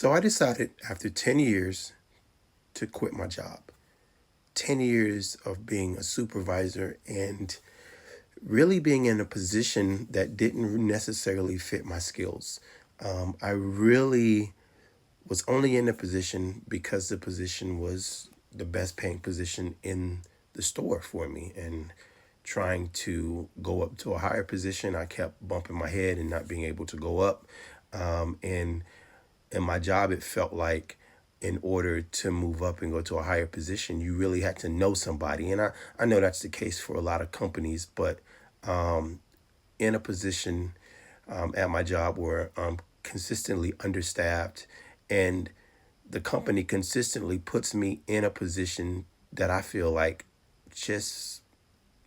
So I decided after 10 years to quit my job. 10 years of being a supervisor and really being in a position that didn't necessarily fit my skills. I really was only in the position because the position was the best paying position in the store for me. And trying to go up to a higher position, I kept bumping my head and not being able to go up. And in my job, it felt like in order to move up and go to a higher position, you really had to know somebody. And I know that's the case for a lot of companies, but in a position at my job where I'm consistently understaffed and the company consistently puts me in a position that I feel like just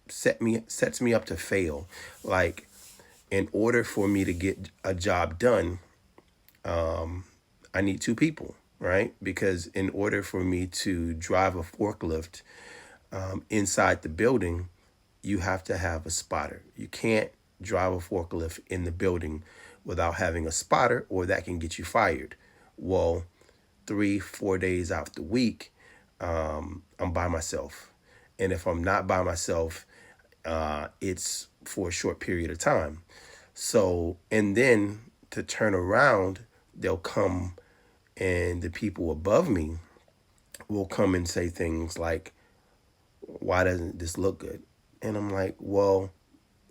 sets me up to fail. Like in order for me to get a job done, I need two people, right? Because in order for me to drive a forklift inside the building, you have to have a spotter. You can't drive a forklift in the building without having a spotter, or that can get you fired. Well, 3, 4 days out the week, I'm by myself. And if I'm not by myself, it's for a short period of time. So, and then to turn around, they'll come and the people above me will come and say things like, why doesn't this look good? And I'm like, well,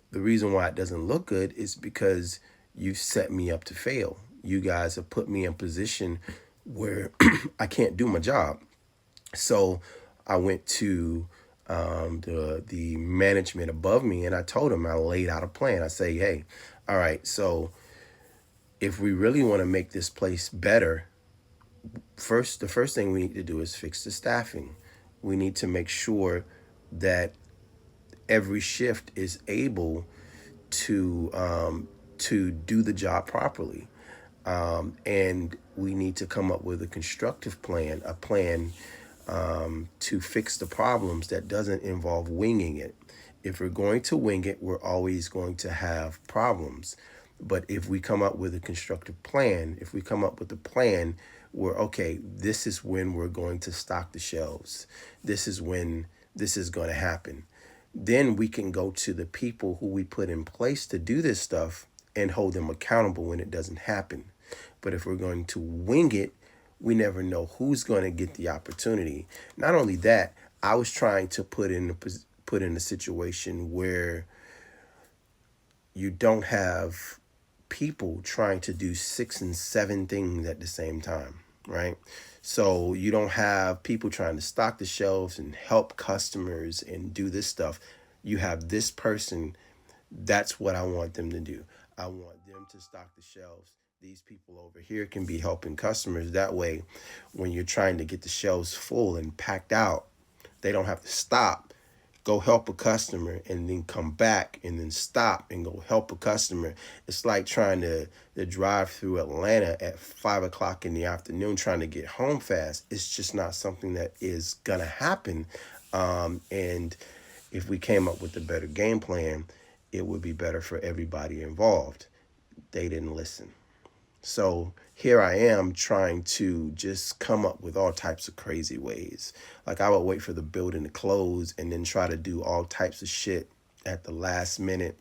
the reason why it doesn't look good is because you've set me up to fail. You guys have put me in a position where I can't do my job. So I went to the management above me and I told them, I laid out a plan. I say, hey, all right, so if we really want to make this place better, the first thing we need to do is fix the staffing. We need to make sure that every shift is able to do the job properly. And we need to come up with a constructive plan, a plan to fix the problems that doesn't involve winging it. If we're going to wing it, we're always going to have problems. But if we come up with a constructive plan, if we come up with a plan where, okay, this is when we're going to stock the shelves, this is when this is going to happen, then we can go to the people who we put in place to do this stuff and hold them accountable when it doesn't happen. But if we're going to wing it, we never know who's going to get the opportunity. Not only that, I was trying to put in a situation where you don't have people trying to do 6 and 7 things at the same time, right? So you don't have people trying to stock the shelves and help customers and do this stuff. You have this person. That's what I want them to do. I want them to stock the shelves. These people over here can be helping customers. That way, when you're trying to get the shelves full and packed out, they don't have to stop, go help a customer, and then come back and then stop and go help a customer. It's like trying to drive through Atlanta at 5 o'clock in the afternoon trying to get home fast. It's just not something that is going to happen. And if we came up with a better game plan, it would be better for everybody involved. They didn't listen. So here I am trying to just come up with all types of crazy ways. Like I would wait for the building to close and then try to do all types of shit at the last minute.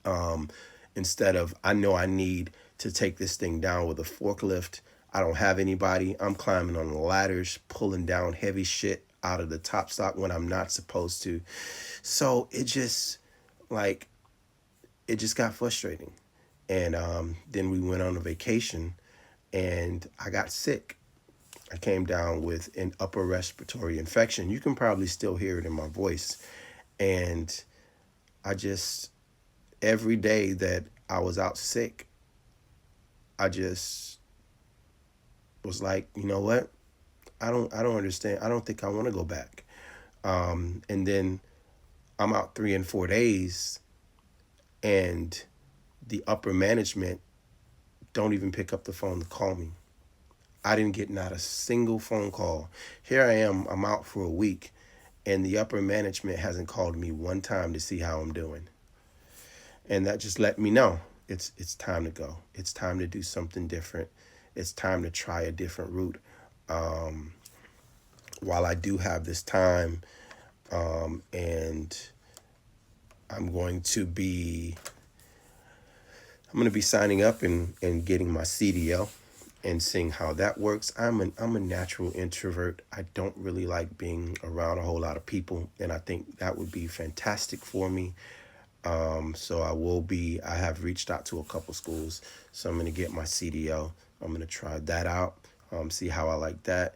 Um, Instead of, I know I need to take this thing down with a forklift. I don't have anybody. I'm climbing on the ladders, pulling down heavy shit out of the top stock when I'm not supposed to. So like, it just got frustrating. And then we went on a vacation and I got sick. I came down with an upper respiratory infection. You can probably still hear it in my voice. And I just, every day that I was out sick, I just was like, you know what? I don't understand. I don't think I want to go back. And then I'm out 3 and 4 days and the upper management don't even pick up the phone to call me. I didn't get not a single phone call. Here I am, I'm out for a week, and the upper management hasn't called me one time to see how I'm doing. And that just let me know it's time to go. It's time to do something different. it's time to try a different route. While I do have this time, and I'm going to be signing up and getting my CDL and seeing how that works. I'm a natural introvert. I don't really like being around a whole lot of people, and I think that would be fantastic for me. So I have reached out to a couple schools, so I'm going to get my CDL. I'm going to try that out, see how I like that.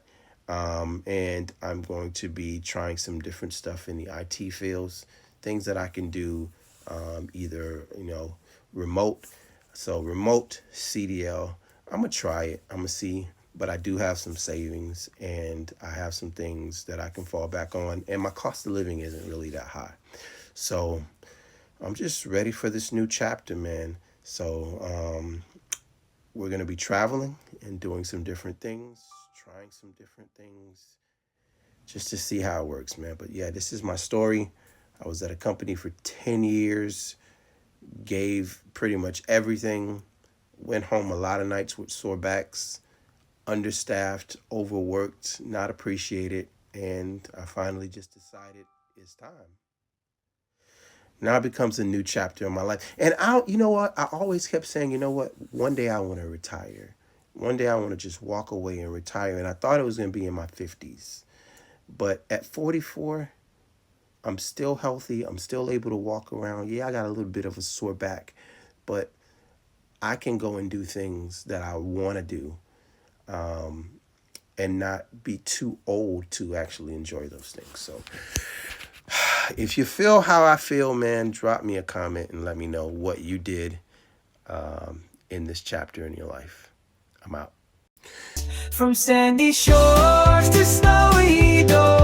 And I'm going to be trying some different stuff in the IT fields, things that I can do, either, remote. So remote CDL, I'm going to try it. I'm going to see, but I do have some savings and I have some things that I can fall back on, and my cost of living isn't really that high. So I'm just ready for this new chapter, man. So we're going to be traveling and doing some different things, trying some different things, just to see how it works, man. But yeah, this is my story. I was at a company for 10 years, gave pretty much everything, went home a lot of nights with sore backs, understaffed, overworked, not appreciated. And I finally just decided it's time. Now it becomes a new chapter in my life. And you know what? I always kept saying, you know what? One day I want to retire. One day I want to just walk away and retire. And I thought it was going to be in my 50s. But at 44, I'm still healthy. I'm still able to walk around. Yeah, I got a little bit of a sore back, but I can go and do things that I want to do, and not be too old to actually enjoy those things. So if you feel how I feel, man, drop me a comment and let me know what you did in this chapter in your life. I'm out. From sandy shores to snowy doors.